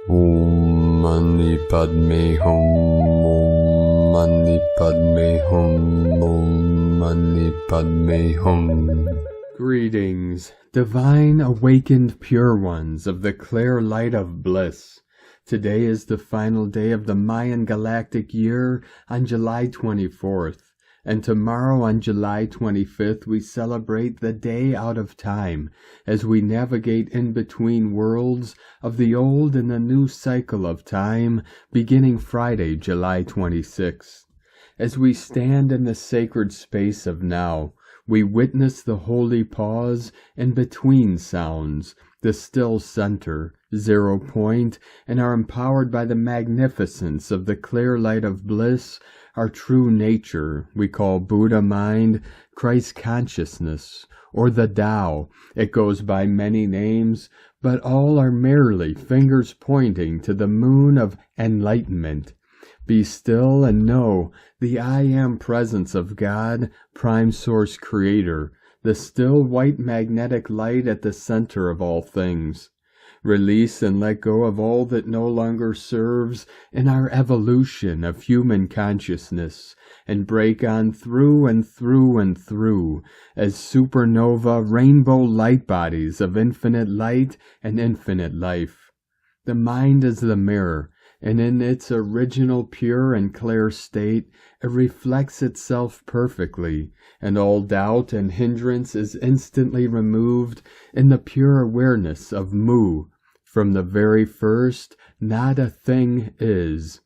Om Mani Padme Hum. Om Mani Padme Hum. Om Mani Padme Hum. Greetings, divine awakened pure ones of the clear light of bliss. Today is the final day of the Mayan Galactic year on July 24th, and tomorrow on July 25th we celebrate the day out of time as we navigate in between worlds of the old and the new cycle of time beginning Friday, July 26th. As we stand in the sacred space of now, we witness the holy pause in between sounds, the still center, 0 point, and are empowered by the magnificence of the clear light of bliss, our true nature we call Buddha mind, Christ consciousness, or the Tao. It goes by many names, but all are merely fingers pointing to the moon of enlightenment. Be still and know the I Am presence of God, Prime Source Creator, the still white magnetic light at the center of all things. Release and let go of all that no longer serves in our evolution of human consciousness, and break on through and through and through as supernova rainbow light bodies of infinite light and infinite life. The mind is the mirror, and in its original pure and clear state, it reflects itself perfectly, and all doubt and hindrance is instantly removed in the pure awareness of Mu. From the very first, not a thing is.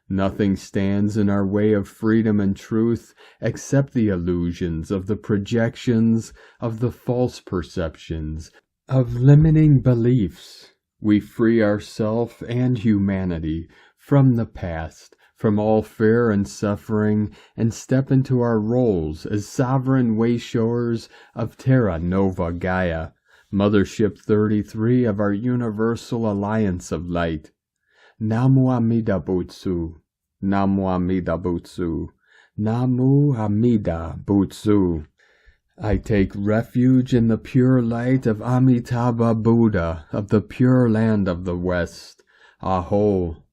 Nothing stands in our way of freedom and truth except the illusions of the projections, of the false perceptions, of limiting beliefs. We free ourself and humanity from the past, from all fear and suffering, and step into our roles as sovereign wayshowers of Terra Nova Gaia, Mothership 33 of our Universal Alliance of Light. Namu Amida Butsu, Namu Amida Butsu, Namu Amida Butsu. I take refuge in the pure light of Amitabha Buddha of the Pure Land of the West. Aho!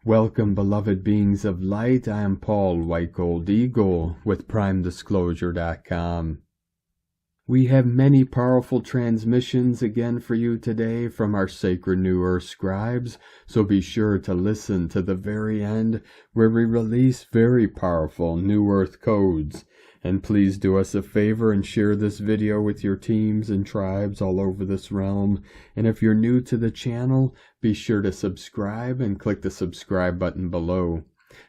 Welcome, beloved beings of light. I am Paul White Gold Eagle with PrimeDisclosure.com. We have many powerful transmissions again for you today from our sacred New Earth scribes, so be sure to listen to the very end where we release very powerful New Earth codes. And please do us a favor and share this video with your teams and tribes all over this realm. And if you're new to the channel, be sure to subscribe and click the subscribe button below.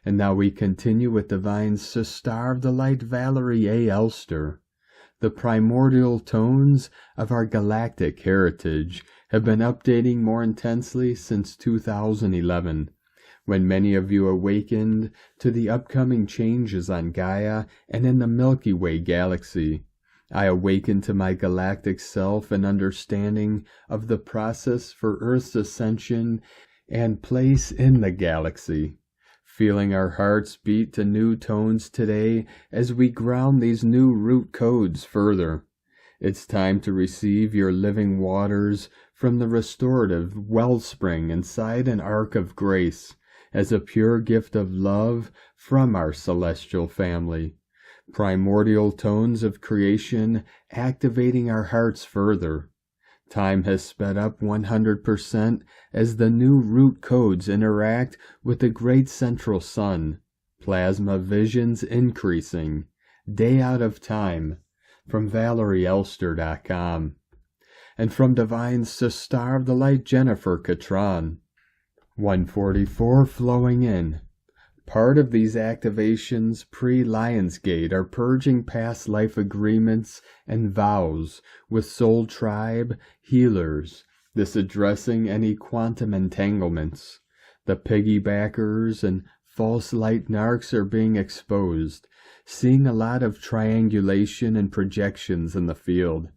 And now we continue with Divine Sister of the Light Valerie A. Elster. The primordial tones of our galactic heritage have been updating more intensely since 2011. When many of you awakened to the upcoming changes on Gaia and in the Milky Way galaxy. I awakened to my galactic self and understanding of the process for Earth's ascension and place in the galaxy. Feeling our hearts beat to new tones today as we ground these new root codes further. It's time to receive your living waters from the restorative wellspring inside an ark of grace, as a pure gift of love from our celestial family. Primordial tones of creation activating our hearts further. Time has sped up 100% as the new root codes interact with the great central sun. Plasma visions increasing. Day out of time. From ValerieElster.com. And from Divine Sister of the Light Gennifer Catron. 144 flowing in. Part of these activations pre-Lionsgate are purging past life agreements and vows with soul tribe healers, this addressing any quantum entanglements. The piggybackers and false light narcs are being exposed, seeing a lot of triangulation and projections in the field.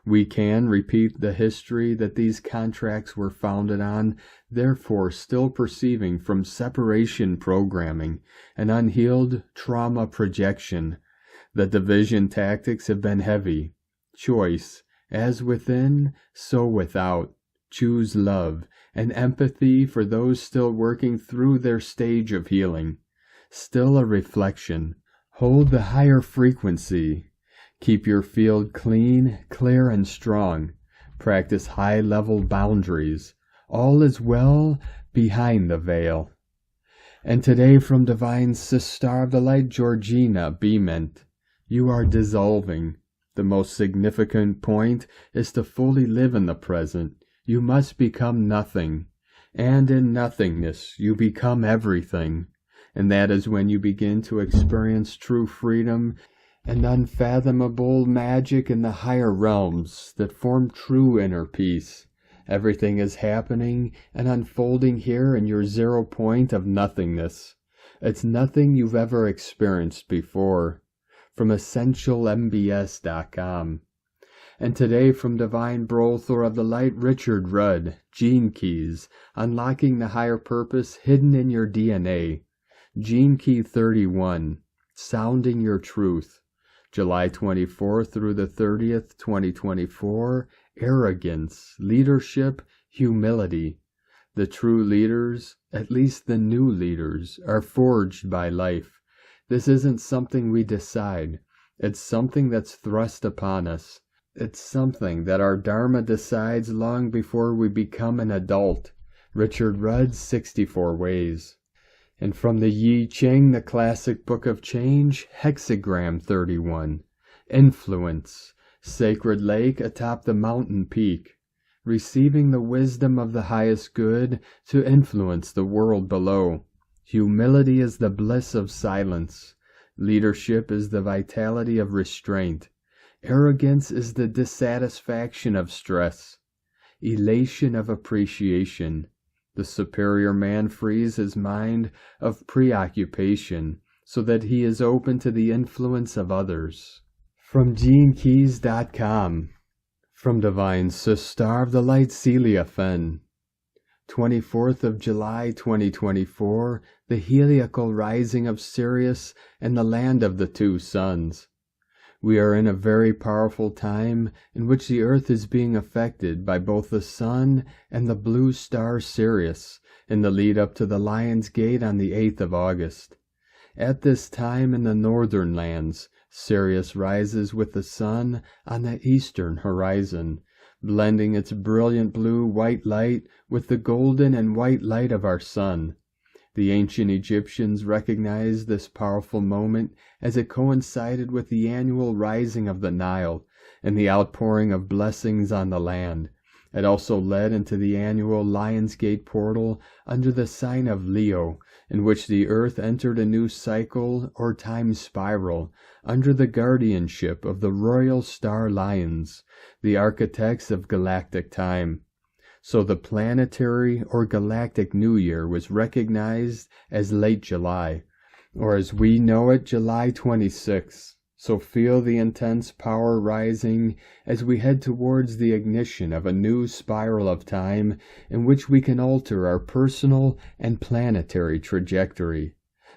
We can repeat the history that these contracts were founded on, therefore still perceiving from separation programming and unhealed trauma projection. The division tactics have been heavy. Choice, as within, so without. Choose love, and empathy for those still working through their stage of healing. Still a reflection. Hold the higher frequency. Keep your field clean, clear, and strong. Practice high-level boundaries. All is well behind the veil. And today from Divine Sister of the Light, Georgina B. Mint, you are dissolving. The most significant point is to fully live in the present. You must become nothing. And in nothingness, you become everything. And that is when you begin to experience true freedom and unfathomable magic in the higher realms that form true inner peace. Everything is happening and unfolding here in your 0 point of nothingness. It's nothing you've ever experienced before. From EssentialMBS.com. And today from Divine Brother of the Light, Richard Rudd, Gene Keys, Unlocking the Higher Purpose Hidden in Your DNA. Gene Key 31, Sounding Your Truth. July 24th through the 30th, 2024, Arrogance, Leadership, Humility. The true leaders, at least the new leaders, are forged by life. This isn't something we decide. It's something that's thrust upon us. It's something that our Dharma decides long before we become an adult. Richard Rudd's 64 Ways. And from the Yi Ching, the Classic Book of Change, Hexagram 31. Influence. Sacred lake atop the mountain peak. Receiving the wisdom of the highest good to influence the world below. Humility is the bliss of silence. Leadership is the vitality of restraint. Arrogance is the dissatisfaction of stress. Elation of appreciation. The superior man frees his mind of preoccupation so that he is open to the influence of others. From GeneKeys.com. From Divine Sister of the Light, Celia Fenn. 24th of July 2024, the heliacal rising of Sirius and the land of the two suns. We are in a very powerful time in which the earth is being affected by both the sun and the blue star Sirius in the lead up to the Lion's Gate on the 8th of August. At this time in the northern lands, Sirius rises with the sun on the eastern horizon, blending its brilliant blue-white light with the golden and white light of our sun. The ancient Egyptians recognized this powerful moment as it coincided with the annual rising of the Nile and the outpouring of blessings on the land. It also led into the annual Lion's Gate portal under the sign of Leo, in which the earth entered a new cycle or time spiral under the guardianship of the royal star lions, the architects of galactic time. So the planetary or galactic New Year was recognized as late July, or as we know it, July 26th. So feel the intense power rising as we head towards the ignition of a new spiral of time in which we can alter our personal and planetary trajectory.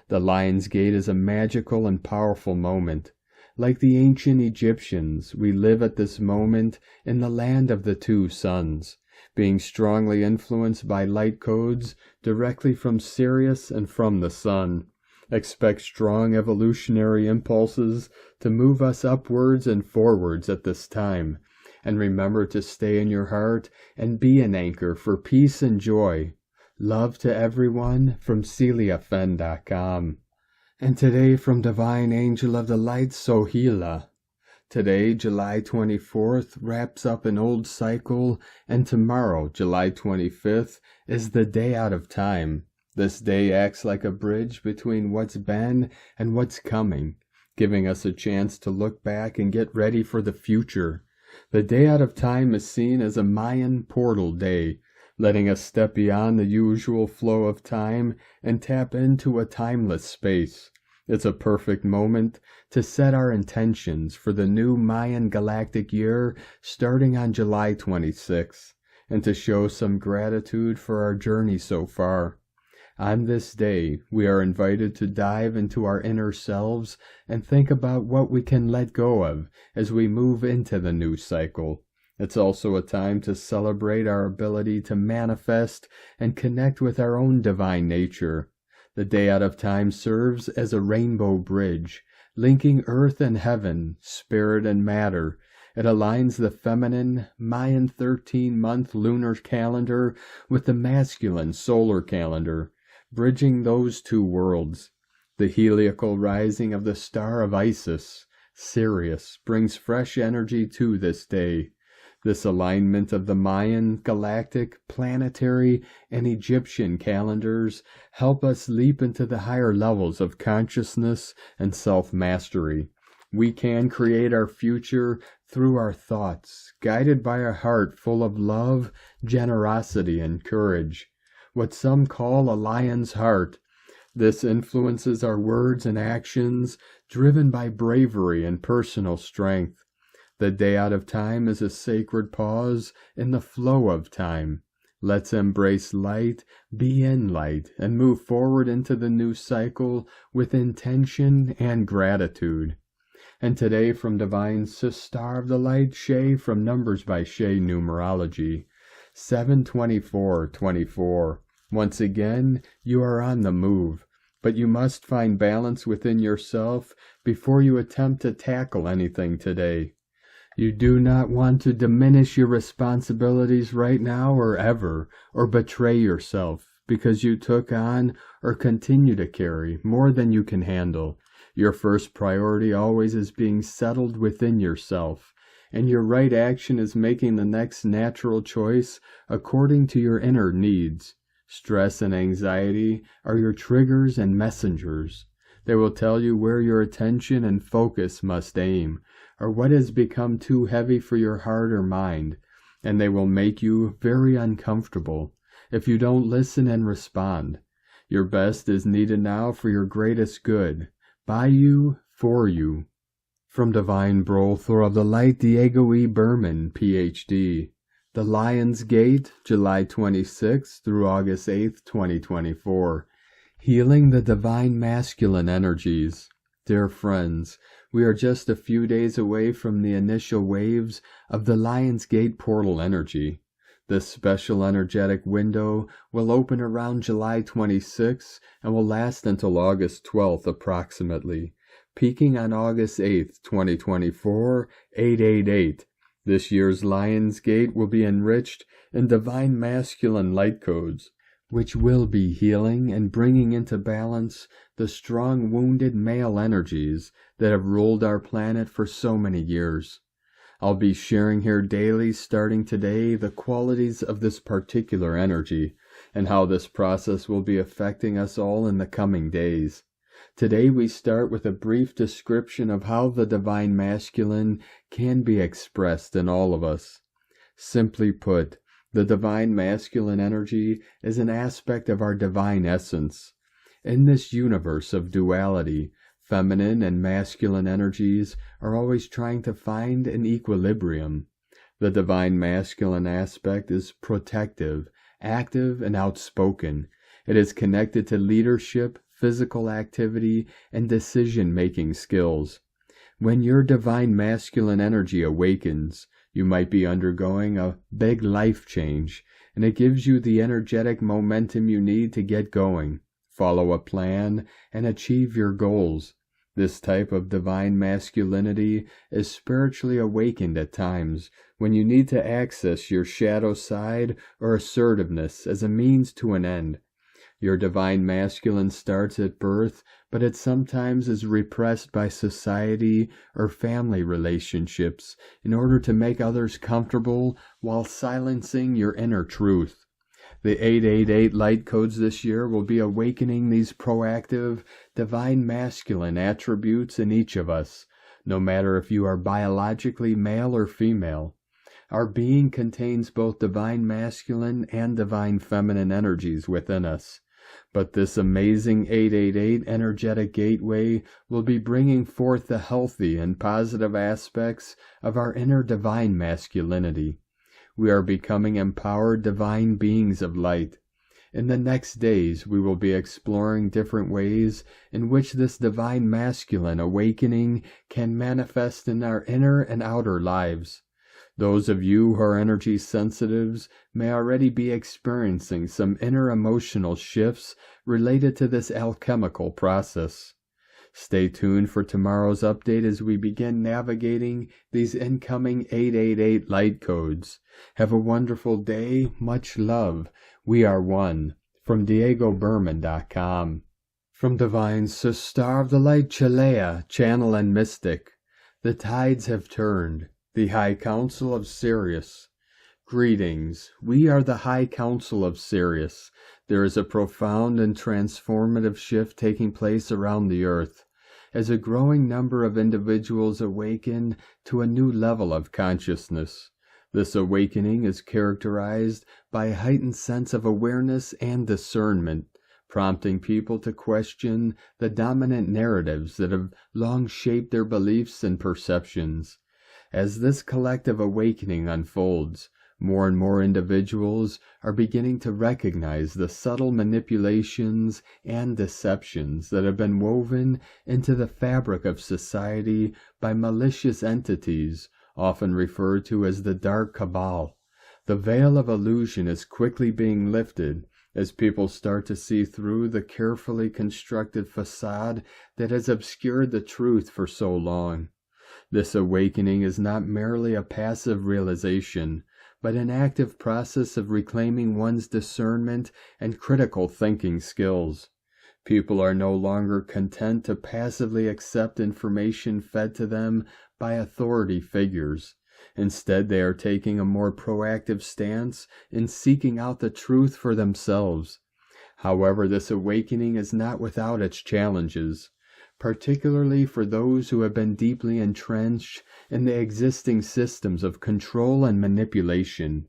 The Lion's Gate is a magical and powerful moment. Like the ancient Egyptians, we live at this moment in the land of the two suns, being strongly influenced by light codes directly from Sirius and from the sun. Expect strong evolutionary impulses to move us upwards and forwards at this time, and remember to stay in your heart and be an anchor for peace and joy. Love to everyone from CeliaFenn.com. And today from Divine Angel of the Light, Sohila. Today, July 24th, wraps up an old cycle, and tomorrow, July 25th, is the day out of time. This day acts like a bridge between what's been and what's coming, giving us a chance to look back and get ready for the future. The day out of time is seen as a Mayan portal day, letting us step beyond the usual flow of time and tap into a timeless space. It's a perfect moment to set our intentions for the new Mayan galactic year starting on July 26th, and to show some gratitude for our journey so far. On this day, we are invited to dive into our inner selves and think about what we can let go of as we move into the new cycle. It's also a time to celebrate our ability to manifest and connect with our own divine nature. The day out of time serves as a rainbow bridge, linking earth and heaven, spirit and matter. It aligns the feminine Mayan 13-month lunar calendar with the masculine solar calendar, bridging those two worlds. The heliacal rising of the star of Isis, Sirius, brings fresh energy to this day. This alignment of the Mayan, Galactic, planetary, and Egyptian calendars help us leap into the higher levels of consciousness and self-mastery. We can create our future through our thoughts, guided by a heart full of love, generosity, and courage. What some call a lion's heart. This influences our words and actions, driven by bravery and personal strength. The day out of time is a sacred pause in the flow of time. Let's embrace light, be in light, and move forward into the new cycle with intention and gratitude. And today from Divine Star of the Light, Shay, from Numbers by Shay Numerology, 7/24/24. Once again, you are on the move, but you must find balance within yourself before you attempt to tackle anything today. You do not want to diminish your responsibilities right now or ever, or betray yourself because you took on or continue to carry more than you can handle. Your first priority always is being settled within yourself, and your right action is making the next natural choice according to your inner needs. Stress and anxiety are your triggers and messengers. They will tell you where your attention and focus must aim, or what has become too heavy for your heart or mind, and they will make you very uncomfortable if you don't listen and respond. Your best is needed now for your greatest good, by you, for you. From Divine Brother of the Light, Diego E. Berman, Ph.D. The Lion's Gate, July 26 through August 8, 2024. Healing the Divine Masculine Energies. Dear friends, we are just a few days away from the initial waves of the Lion's Gate portal energy. This special energetic window will open around July 26 and will last until August 12th approximately, peaking on August 8th, 2024, 888. This year's Lion's Gate will be enriched in Divine Masculine light codes, which will be healing and bringing into balance the strong wounded male energies that have ruled our planet for so many years. I'll be sharing here daily, starting today, the qualities of this particular energy and how this process will be affecting us all in the coming days. Today we start with a brief description of how the Divine Masculine can be expressed in all of us. Simply put, the Divine Masculine energy is an aspect of our divine essence. In this universe of duality, feminine and masculine energies are always trying to find an equilibrium. The Divine Masculine aspect is protective, active, and outspoken. It is connected to leadership, physical activity, and decision-making skills. When your Divine Masculine energy awakens, you might be undergoing a big life change, and it gives you the energetic momentum you need to get going, follow a plan, and achieve your goals. This type of Divine Masculinity is spiritually awakened at times when you need to access your shadow side or assertiveness as a means to an end. Your Divine Masculine starts at birth, but it sometimes is repressed by society or family relationships in order to make others comfortable while silencing your inner truth. The 888 light codes this year will be awakening these proactive, Divine Masculine attributes in each of us, no matter if you are biologically male or female. Our being contains both Divine Masculine and Divine Feminine energies within us. But this amazing 888 energetic gateway will be bringing forth the healthy and positive aspects of our inner Divine Masculinity. We are becoming empowered divine beings of light. In the next days, we will be exploring different ways in which this Divine Masculine awakening can manifest in our inner and outer lives. Those of you who are energy sensitives may already be experiencing some inner emotional shifts related to this alchemical process. Stay tuned for tomorrow's update as we begin navigating these incoming 888 light codes. Have a wonderful day. Much love. We are one. From DiegoBerman.com. From Divine Sister of the Light Chalea, Channel and Mystic. The tides have turned. The High Council of Sirius. Greetings. We are the High Council of Sirius. There is a profound and transformative shift taking place around the earth, as a growing number of individuals awaken to a new level of consciousness. This awakening is characterized by a heightened sense of awareness and discernment, prompting people to question the dominant narratives that have long shaped their beliefs and perceptions. As this collective awakening unfolds, more and more individuals are beginning to recognize the subtle manipulations and deceptions that have been woven into the fabric of society by malicious entities, often referred to as the Dark Cabal. The veil of illusion is quickly being lifted as people start to see through the carefully constructed facade that has obscured the truth for so long. This awakening is not merely a passive realization, but an active process of reclaiming one's discernment and critical thinking skills. People are no longer content to passively accept information fed to them by authority figures. Instead, they are taking a more proactive stance in seeking out the truth for themselves. However, this awakening is not without its challenges, particularly for those who have been deeply entrenched in the existing systems of control and manipulation.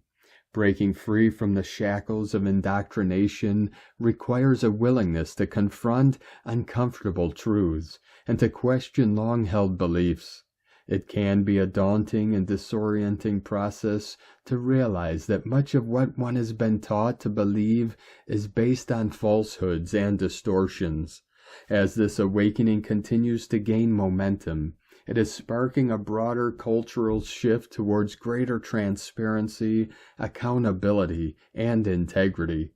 Breaking free from the shackles of indoctrination requires a willingness to confront uncomfortable truths and to question long-held beliefs. It can be a daunting and disorienting process to realize that much of what one has been taught to believe is based on falsehoods and distortions. As this awakening continues to gain momentum, it is sparking a broader cultural shift towards greater transparency, accountability, and integrity.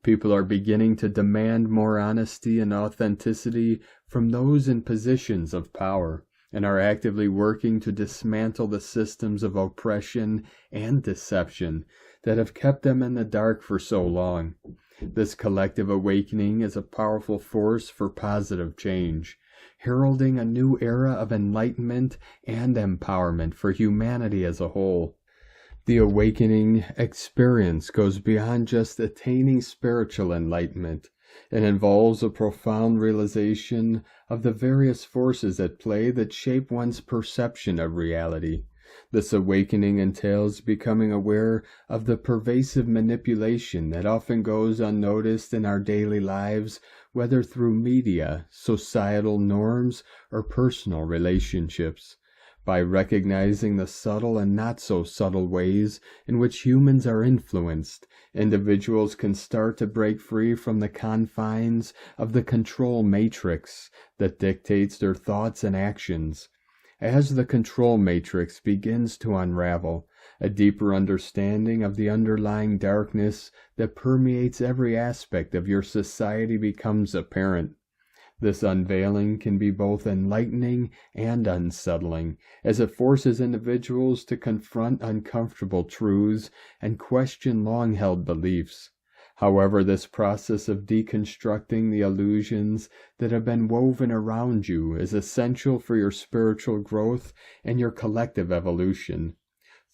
People are beginning to demand more honesty and authenticity from those in positions of power, and are actively working to dismantle the systems of oppression and deception that have kept them in the dark for so long. This collective awakening is a powerful force for positive change, heralding a new era of enlightenment and empowerment for humanity as a whole. The awakening experience goes beyond just attaining spiritual enlightenment. It involves a profound realization of the various forces at play that shape one's perception of reality. This awakening entails becoming aware of the pervasive manipulation that often goes unnoticed in our daily lives, whether through media, societal norms, or personal relationships. By recognizing the subtle and not so subtle ways in which humans are influenced, individuals can start to break free from the confines of the control matrix that dictates their thoughts and actions. As the control matrix begins to unravel, a deeper understanding of the underlying darkness that permeates every aspect of your society becomes apparent. This unveiling can be both enlightening and unsettling, as it forces individuals to confront uncomfortable truths and question long-held beliefs. However, this process of deconstructing the illusions that have been woven around you is essential for your spiritual growth and your collective evolution.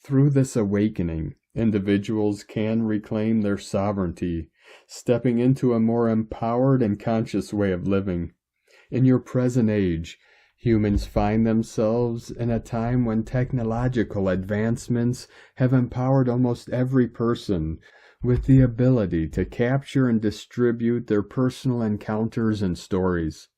Through this awakening, individuals can reclaim their sovereignty, stepping into a more empowered and conscious way of living. In your present age, humans find themselves in a time when technological advancements have empowered almost every person with the ability to capture and distribute their personal encounters and stories.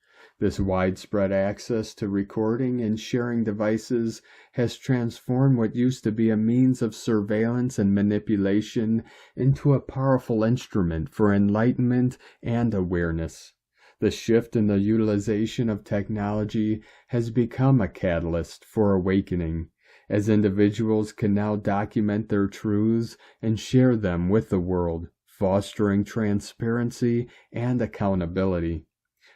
This widespread access to recording and sharing devices has transformed what used to be a means of surveillance and manipulation into a powerful instrument for enlightenment and awareness. The shift in the utilization of technology has become a catalyst for awakening, as individuals can now document their truths and share them with the world, fostering transparency and accountability.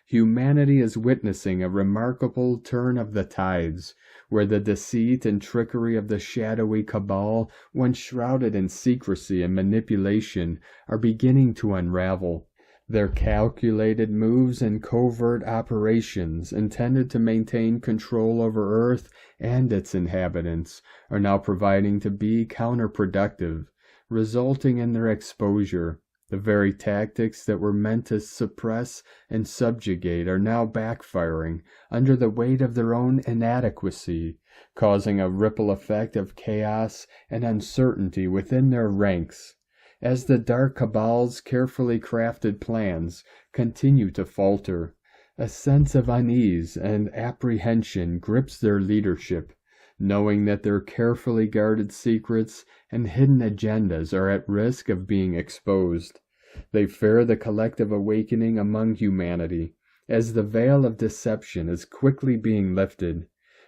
Humanity is witnessing a remarkable turn of the tides, where the deceit and trickery of the shadowy cabal, once shrouded in secrecy and manipulation, are beginning to unravel. Their calculated moves and covert operations intended to maintain control over Earth and its inhabitants are now proving to be counterproductive, resulting in their exposure. The very tactics that were meant to suppress and subjugate are now backfiring under the weight of their own inadequacy, causing a ripple effect of chaos and uncertainty within their ranks. As the dark cabal's carefully crafted plans continue to falter, a sense of unease and apprehension grips their leadership, knowing that their carefully guarded secrets and hidden agendas are at risk of being exposed. They fear the collective awakening among humanity, as the veil of deception is quickly being lifted,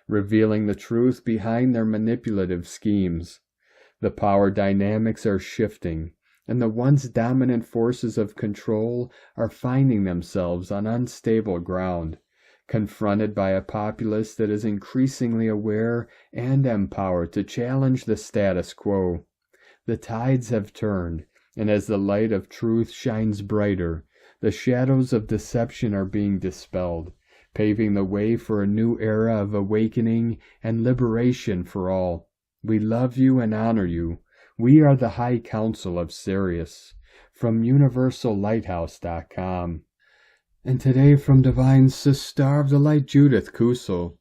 revealing the truth behind their manipulative schemes. The power dynamics are shifting, and the once dominant forces of control are finding themselves on unstable ground, confronted by a populace that is increasingly aware and empowered to challenge the status quo. The tides have turned, and as the light of truth shines brighter, the shadows of deception are being dispelled, paving the way for a new era of awakening and liberation for all. We love you and honor you. We are the High Council of Sirius, from UniversalLighthouse.com. And today from Divine Sister of the Light Judith Kusel.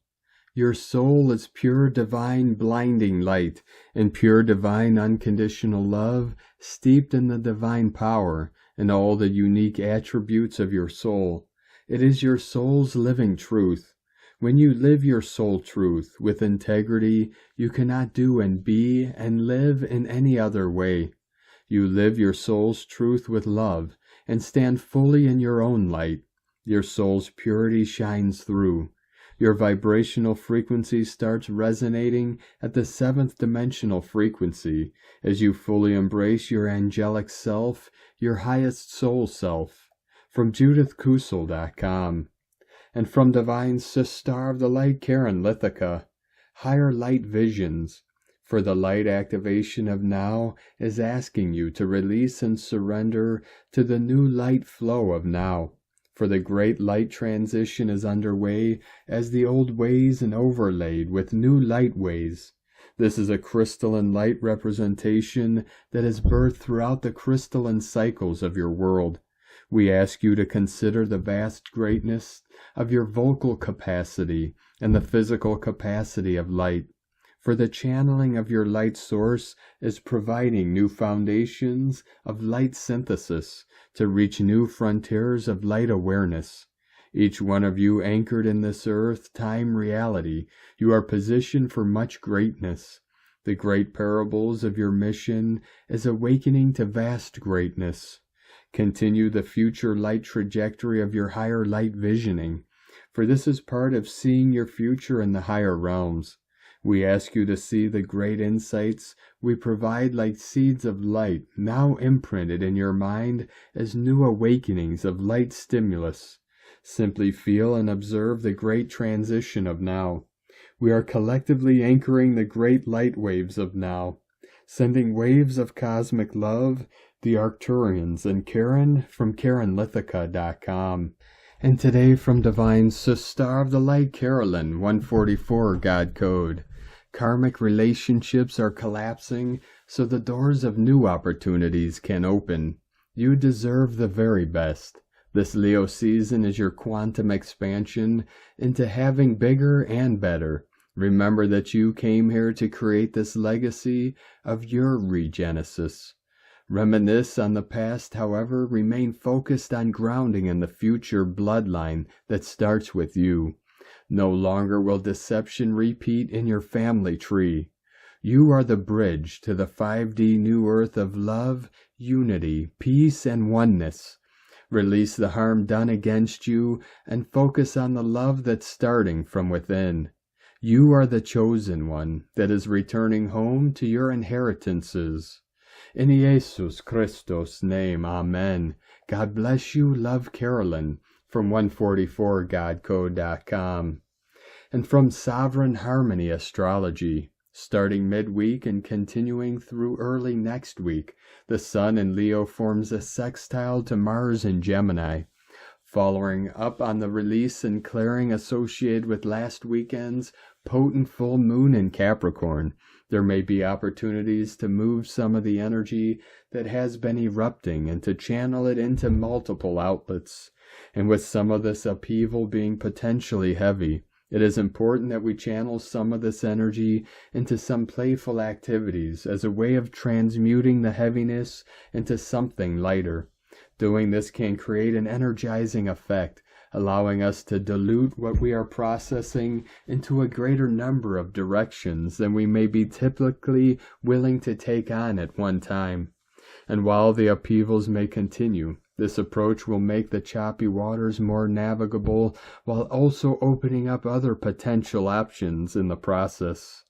Your soul is pure divine blinding light and pure divine unconditional love, steeped in the divine power and all the unique attributes of your soul. It is your soul's living truth. When you live your soul truth with integrity, you cannot do and be and live in any other way. You live your soul's truth with love and stand fully in your own light. Your soul's purity shines through. Your vibrational frequency starts resonating at the 7th dimensional frequency as you fully embrace your angelic self, your highest soul self. From JudithKusel.com. And from Divine Sister of the Light Karen Lithica, Higher Light Visions. For the light activation of now is asking you to release and surrender to the new light flow of now. For the great light transition is underway as the old ways and overlaid with new light ways. This is a crystalline light representation that is birthed throughout the crystalline cycles of your world. We ask you to consider the vast greatness of your vocal capacity and the physical capacity of light. For the channeling of your light source is providing new foundations of light synthesis to reach new frontiers of light awareness. Each one of you anchored in this earth-time reality, you are positioned for much greatness. The great parables of your mission is awakening to vast greatness. Continue the future light trajectory of your higher light visioning, for this is part of seeing your future in the higher realms. We ask you to see the great insights we provide like seeds of light now imprinted in your mind as new awakenings of light stimulus. Simply feel and observe the great transition of now. We are collectively anchoring the great light waves of now, sending waves of cosmic love, the Arcturians and Karen from KarenLithica.com. And today from Divine Sister of the Light Carolyn 144 God Code. Karmic relationships are collapsing so the doors of new opportunities can open. You deserve the very best. This Leo season is your quantum expansion into having bigger and better. Remember that you came here to create this legacy of your regenesis. Reminisce on the past, however, remain focused on grounding in the future bloodline that starts with you. No longer will deception repeat in your family tree. You are the bridge to the 5D new earth of love, unity, peace, and oneness. Release the harm done against you and focus on the love that's starting from within. You are the chosen one that is returning home to your inheritances. In Jesus Christos' name, amen. God bless you, love Carolyn, from 144godcode.com. And from Sovereign Harmony Astrology, starting midweek and continuing through early next week, the Sun in Leo forms a sextile to Mars in Gemini. Following up on the release and clearing associated with last weekend's potent full moon in Capricorn, there may be opportunities to move some of the energy that has been erupting and to channel it into multiple outlets. And with some of this upheaval being potentially heavy, it is important that we channel some of this energy into some playful activities as a way of transmuting the heaviness into something lighter. Doing this can create an energizing effect, allowing us to dilute what we are processing into a greater number of directions than we may be typically willing to take on at one time. And while the upheavals may continue, this approach will make the choppy waters more navigable while also opening up other potential options in the process.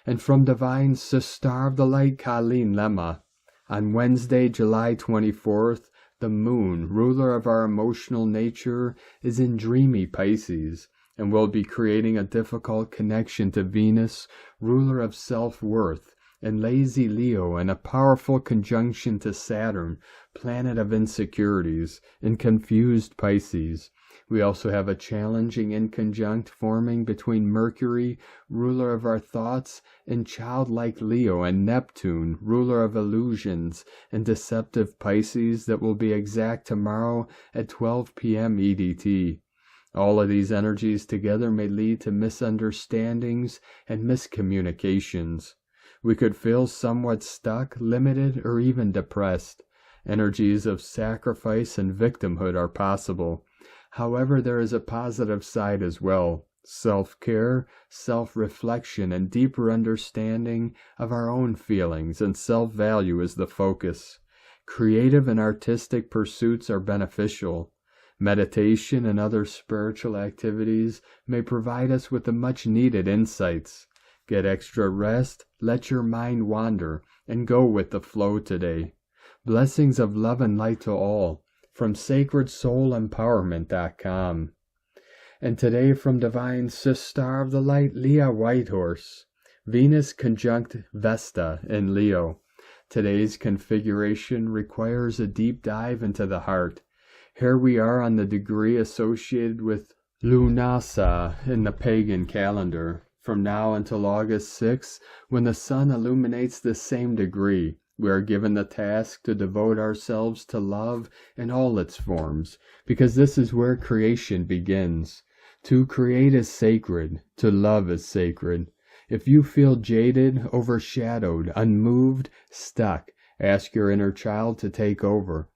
And from Divine Sister of the Light Colleen Lemma, on Wednesday, July 24th, the moon, ruler of our emotional nature, is in dreamy Pisces and will be creating a difficult connection to Venus, ruler of self-worth, and lazy Leo, and a powerful conjunction to Saturn, planet of insecurities, and confused Pisces. We also have a challenging inconjunct forming between Mercury, ruler of our thoughts, and childlike Leo, and Neptune, ruler of illusions and deceptive Pisces, that will be exact tomorrow at 12 p.m. EDT. All of these energies together may lead to misunderstandings and miscommunications. We could feel somewhat stuck, limited, or even depressed. Energies of sacrifice and victimhood are possible. However, there is a positive side as well. Self-care, self-reflection, and deeper understanding of our own feelings and self-value is the focus. Creative and artistic pursuits are beneficial. Meditation and other spiritual activities may provide us with the much-needed insights. Get extra rest, let your mind wander, and go with the flow today. Blessings of love and light to all, from SacredSoulEmpowerment.com. And today from Divine Sister of the Light, Leah Whitehorse, Venus conjunct Vesta in Leo. Today's configuration requires a deep dive into the heart. Here we are on the degree associated with Lunasa in the pagan calendar. From now until August 6, when the sun illuminates the same degree, we are given the task to devote ourselves to love in all its forms, because this is where creation begins. To create is sacred, to love is sacred. If you feel jaded, overshadowed, unmoved, stuck, ask your inner child to take over.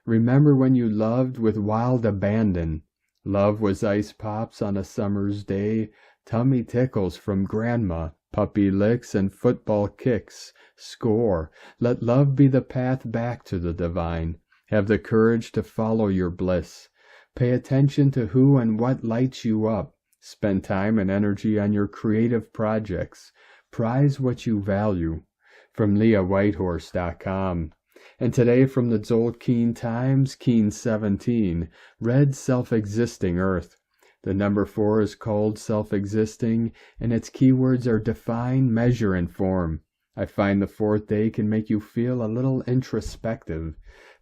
Remember when you loved with wild abandon. Love was ice pops on a summer's day, tummy tickles from grandma, puppy licks and football kicks. Score. Let love be the path back to the divine. Have the courage to follow your bliss. Pay attention to who and what lights you up. Spend time and energy on your creative projects. Prize what you value. From LeahWhitehorse.com. And today from the Tzolk'in Times, Keen 17, Red Self-Existing Earth. The number 4 is called self-existing, and its keywords are define, measure, and form. I find the 4th day can make you feel a little introspective.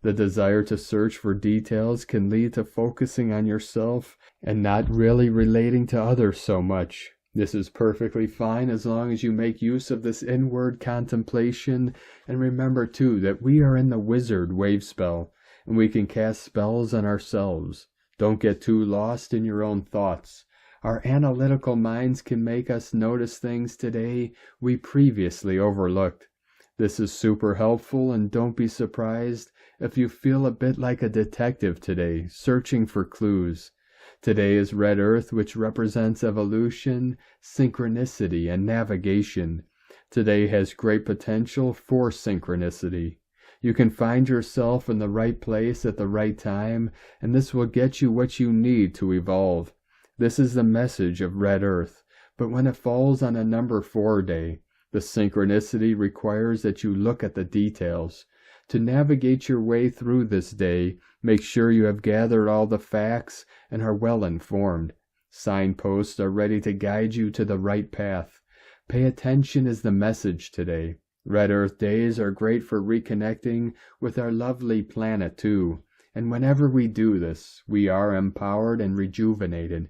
The desire to search for details can lead to focusing on yourself and not really relating to others so much. This is perfectly fine as long as you make use of this inward contemplation, and remember too that we are in the wizard wave spell, and we can cast spells on ourselves. Don't get too lost in your own thoughts. Our analytical minds can make us notice things today we previously overlooked. This is super helpful, and don't be surprised if you feel a bit like a detective today, searching for clues. Today is Red Earth, which represents evolution, synchronicity, and navigation. Today has great potential for synchronicity. You can find yourself in the right place at the right time, and this will get you what you need to evolve. This is the message of Red Earth. But when it falls on a number 4 day, the synchronicity requires that you look at the details. To navigate your way through this day, make sure you have gathered all the facts and are well informed. Signposts are ready to guide you to the right path. Pay attention is the message today. Red Earth days are great for reconnecting with our lovely planet too. And whenever we do this, we are empowered and rejuvenated.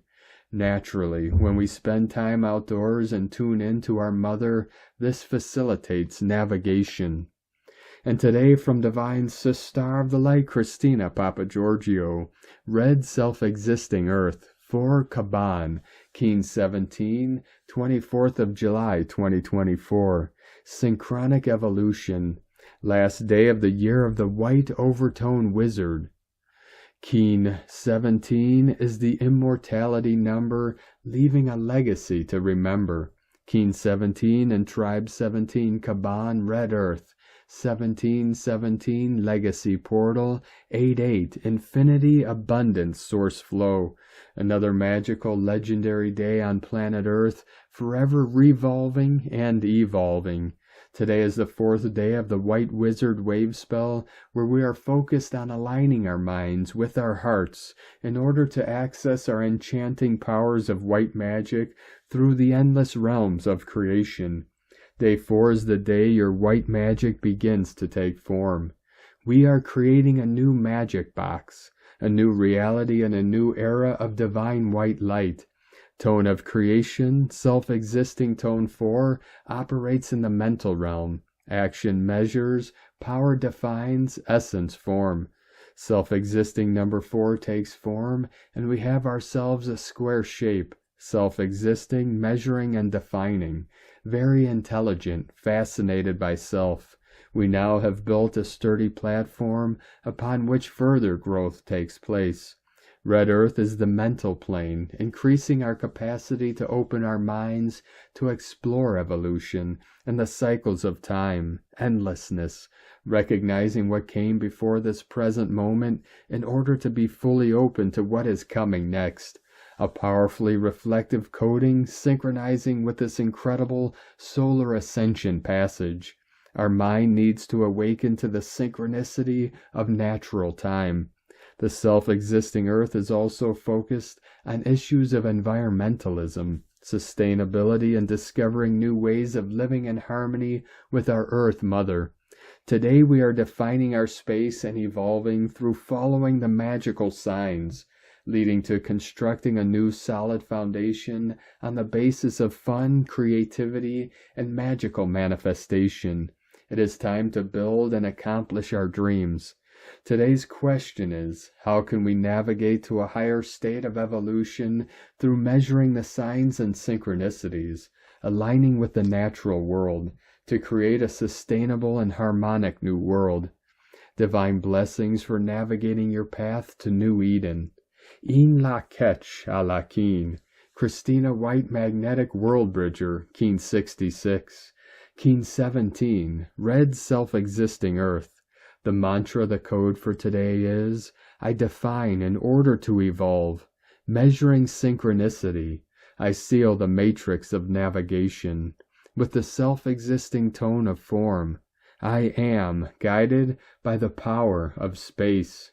Naturally, when we spend time outdoors and tune in to our mother, this facilitates navigation. And today from Divine Sister of the Light, Christina Papa Giorgio, Red Self-Existing Earth, for Caban, Keen 17, 24th of July 2024, Synchronic Evolution, last day of the year of the White Overtone Wizard. Keen 17 is the immortality number, leaving a legacy to remember. Keen 17 and Tribe 17, Caban, Red Earth, 1717 Legacy Portal, 88 Infinity Abundance Source Flow. Another magical legendary day on planet Earth, forever revolving and evolving. Today is the 4th day of the White Wizard Wave Spell, where we are focused on aligning our minds with our hearts in order to access our enchanting powers of white magic through the endless realms of creation. Day 4 is the day your white magic begins to take form. We are creating a new magic box, a new reality and a new era of divine white light. Tone of creation, self-existing tone 4, operates in the mental realm. Action measures, power defines, essence form. Self-existing number 4 takes form, and we have ourselves a square shape. Self-existing, measuring and defining. Very intelligent, fascinated by self. We now have built a sturdy platform upon which further growth takes place. Red Earth is the mental plane, increasing our capacity to open our minds to explore evolution and the cycles of time, endlessness, recognizing what came before this present moment in order to be fully open to what is coming next. A powerfully reflective coding synchronizing with this incredible solar ascension passage. Our mind needs to awaken to the synchronicity of natural time. The self-existing Earth is also focused on issues of environmentalism, sustainability, and discovering new ways of living in harmony with our Earth Mother. Today we are defining our space and evolving through following the magical signs, leading to constructing a new solid foundation on the basis of fun, creativity, and magical manifestation. It is time to build and accomplish our dreams. Today's question is, how can we navigate to a higher state of evolution through measuring the signs and synchronicities, aligning with the natural world, to create a sustainable and harmonic new world? Divine blessings for navigating your path to New Eden. In la ketch a la keen. Christina White Magnetic World Bridger, Keen 66. Keen 17, Red Self-Existing Earth. The mantra, the code for today is, I define in order to evolve. Measuring synchronicity, I seal the matrix of navigation. With the self-existing tone of form, I am guided by the power of space.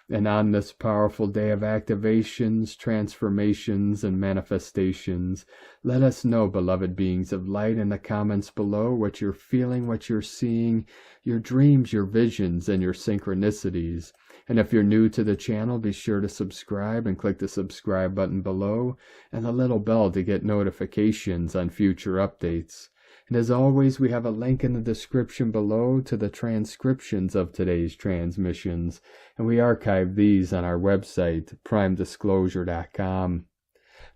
And on this powerful day of activations, transformations, and manifestations, let us know, beloved beings of light, in the comments below what you're feeling, what you're seeing, your dreams, your visions, and your synchronicities. And if you're new to the channel, be sure to subscribe and click the subscribe button below and the little bell to get notifications on future updates. And as always, we have a link in the description below to the transcriptions of today's transmissions, and we archive these on our website, primedisclosure.com.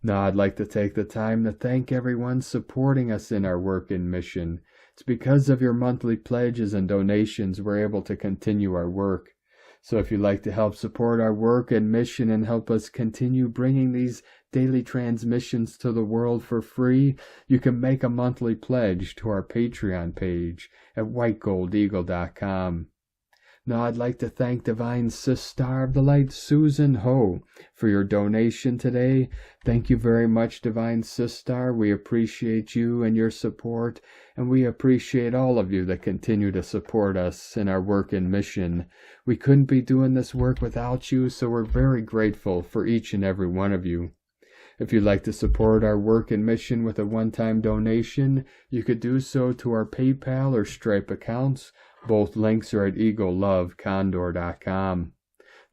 Now, I'd like to take the time to thank everyone supporting us in our work and mission. It's because of your monthly pledges and donations we're able to continue our work. So if you'd like to help support our work and mission and help us continue bringing these daily transmissions to the world for free, you can make a monthly pledge to our Patreon page at whitegoldeagle.com. Now I'd like to thank Divine Sister of the Light, Susan Ho, for your donation today. Thank you very much, Divine Sister. We appreciate you and your support, and we appreciate all of you that continue to support us in our work and mission. We couldn't be doing this work without you, so we're very grateful for each and every one of you. If you'd like to support our work and mission with a one-time donation, you could do so to our PayPal or Stripe accounts. Both links are at eaglelovecondor.com.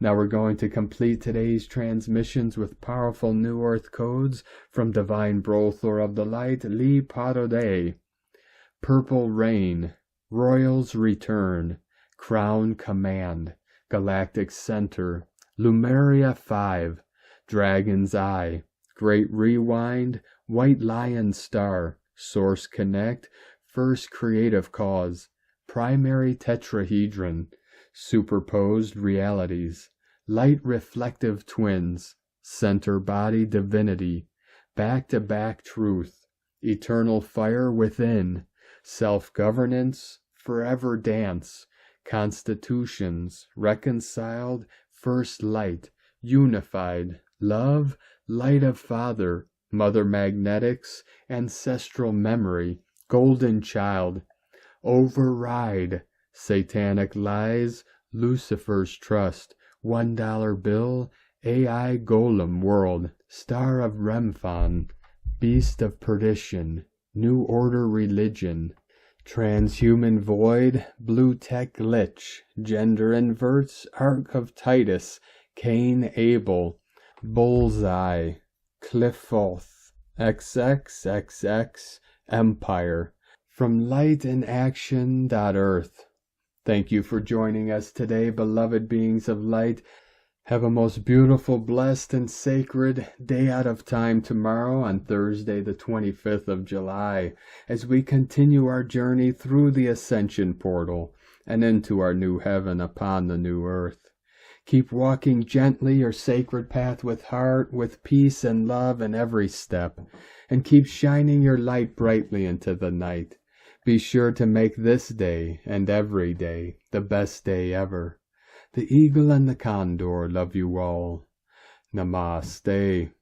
Now we're going to complete today's transmissions with powerful New Earth codes from Divine Butler of the Light, Lee Parode. Purple Rain, Royal's Return, Crown Command, Galactic Center, Lumeria 5, Dragon's Eye, Great Rewind, White Lion Star, Source Connect, First Creative Cause, Primary Tetrahedron, Superposed Realities, Light Reflective Twins, Center Body Divinity, Back-to-Back Truth, Eternal Fire Within, Self-Governance, Forever Dance, Constitutions, Reconciled, First Light, Unified, Love, Light of Father, Mother Magnetics, Ancestral Memory, Golden Child, Override, Satanic Lies, Lucifer's Trust, $1 Bill, AI Golem World, Star of Remphon, Beast of Perdition, New Order Religion, Transhuman Void, Blue Tech Glitch, Gender Inverts, Ark of Titus, Cain Abel, Bullseye, Cliffoth, XXXX, Empire, from lightinAction.earth. Thank you for joining us today, beloved beings of light. Have a most beautiful, blessed, and sacred day out of time tomorrow on Thursday, the 25th of July, as we continue our journey through the ascension portal and into our new heaven upon the new earth. Keep walking gently your sacred path with heart, with peace and love in every step, and keep shining your light brightly into the night. Be sure to make this day and every day the best day ever. The Eagle and the Condor love you all. Namaste.